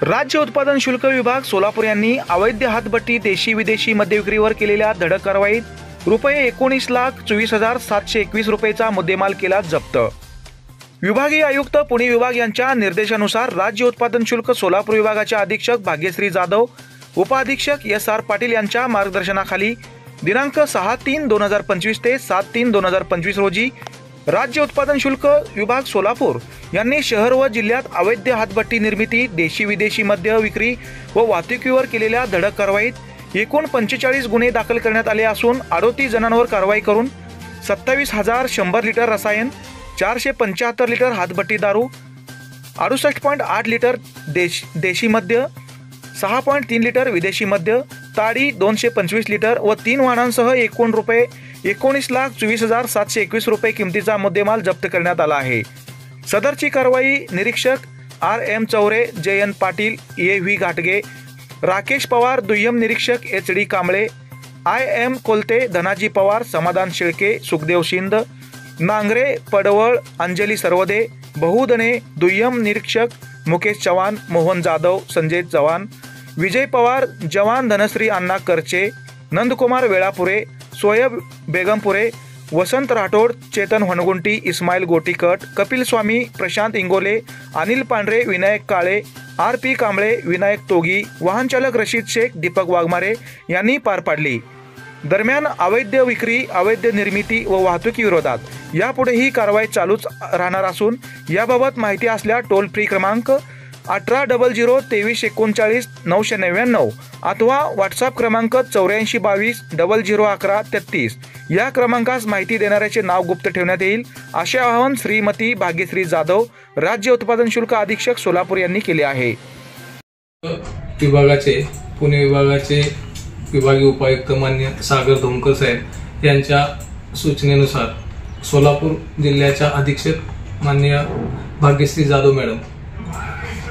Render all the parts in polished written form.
राज्य उत्पादन शुल्क विभाग सोलापूर यांनी अवैध हातभट्टी देशी विदेशी मद्य विक्रीवर केलेल्या धडक कारवाईत रुपये 19,24,721 रुपयेचा मुद्देमाल केला जप्त। विभागीय आयुक्त पुणे विभाग यांच्या निर्देशानुसार राज्य उत्पादन शुल्क सोलापूर विभागाचे अधीक्षक भाग्यश्री जाधव, उपाधीक्षक SR पाटील यांच्या मार्गदर्शनाखाली दिनांक 6/3/2025 ते 7/3/2025 रोजी राज्य उत्पादन शुल्क विभाग सोलापूर यांनी शहर व जिल्ह्यात अवैध हातभट्टी निर्मिती, देशी विदेशी मद्य विक्री व वाहतुकीवर केलेल्या धडक कारवाईत एकूण 45 गुन्हे दाखल करण्यात आले असून 38 जणांवर कारवाई करून 27,100 लिटर रसायन, 475 लिटर हातभट्टी दारू, 68.8 लिटर देशी मद्य, 6.3 लिटर विदेशी मद्य, ताडी 225 लिटर व 3 वाहनांसह एकूण रुपये 19,24,721 रुपये किमतीचा मुद्देमाल जप्त करण्यात आला आहे। सदरची कारवाई निरीक्षक RM Chaure, JN Patil, AV घाटगे, राकेश पवार, दुय्यम निरीक्षक HD कांबळे, IM कोलते, धनाजी पवार, समाधान शेळके, सुखदेव शिंद, नांगरे, पडवळ, अंजली सरवदे, बहुदने, दुय्यम निरीक्षक मुकेश चव्हाण, मोहन जाधव, संजय चव्हाण, विजय पवार, जवान धनश्री अण्णा करचे, नंदकुमार वेळापुरे, सोयब बेगमपुरे, वसंत राठोड, चेतन हणगुंटी, इस्माईल गोटीकट, कपिल स्वामी, प्रशांत इंगोले, अनिल पांढरे, विनायक काळे, RP कांबळे, विनायक तोगी, वाहन चालक रशीद शेख, दीपक वाघमारे यांनी पार पाडली। दरम्यान अवैध विक्री, अवैध निर्मिती व वाहतुकी विरोधात यापुढेही कारवाई चालूच राहणार असून याबाबत माहिती असल्या टोल फ्री क्रमांक 1800 2339 999 अथवा व्हॉट्सअप क्रमांक 8422 0011 33 या क्रमांकास माहिती देणाऱ्याचे नाव गुप्त ठेवण्यात येईल, असे आवाहन श्रीमती भाग्यश्री जाधव, राज्य उत्पादन शुल्क अधीक्षक सोलापूर यांनी केले आहे। विभागाचे पुणे विभागाचे विभागीय उपायुक्त मान्य सागर धोमकर साहेब यांच्या सूचनेनुसार सोलापूर जिल्ह्याच्या अधीक्षक मान्य भाग्यश्री जाधव मॅडम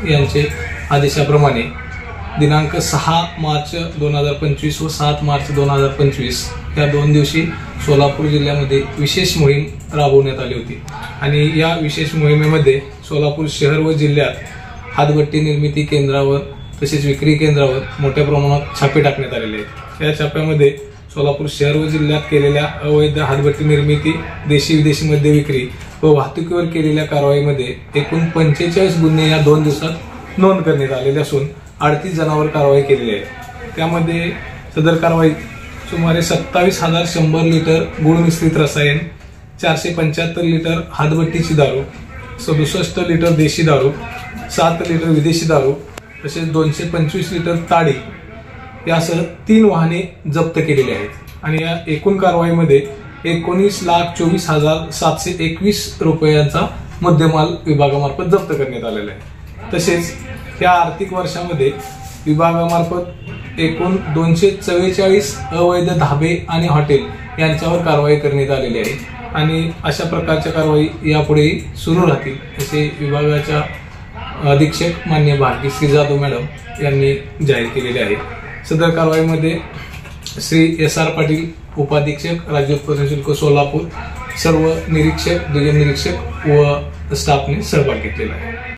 यांचे आदेशाप्रमाणे दिनांक 6 मार्च 2025 व 7 मार्च 2025 या 2 दिवशी सोलापूर जिल्ह्यामध्ये विशेष मोहीम राबवण्यात आली होती आणि या विशेष मोहिमेमध्ये सोलापूर शहर व जिल्ह्यात हातभट्टी निर्मिती केंद्रावर तसेच विक्री केंद्रावर मोठ्या प्रमाणात छापे टाकण्यात आलेले आहेत। या छाप्यामध्ये सोलापूर शहर व जिल्ह्यात केलेल्या अवैध हातभट्टी निर्मिती, देशी विदेशी मद्य विक्री व वाहतुकीवर केलेल्या कारवाईमध्ये एकूण 45 गुन्हे या 2 दिवसात नोंद करण्यात आलेले असून 38 जणांवर कारवाई केलेली आहे। त्यामध्ये सदर कारवाई सुमारे 27,100 लिटर गुळ मिश्रित रसायन, 475 लिटर हातभट्टीची दारू, 67 लिटर देशी दारू, 7 लिटर विदेशी दारू तसेच 225 लिटर ताडी यासह 3 वाहने जप्त केलेली आहेत आणि या एकूण कारवाईमध्ये 19,24,721 रुपयांचा मुद्देमाल विभागामार्फत जप्त करण्यात आलेला आहे। तसेच या आर्थिक वर्षामध्ये विभागामार्फत एकूण 244 अवैध धाबे आणि हॉटेल यांच्यावर कारवाई करण्यात आलेली आहे आणि अशा प्रकारच्या कारवाई यापुढेही सुरू राहतील असे विभागाच्या अधीक्षक मान्य भाग्यश्री जाधव मॅडम यांनी जाहीर केलेले आहे। सदर कारवाईमध्ये श्री SR पाटील, उपाधीक्षक, राज्य उत्पादन शुल्क सोलापूर, सर्व निरीक्षक, दुय्यम निरीक्षक व स्टाफने सहभाग घेतलेला आहे।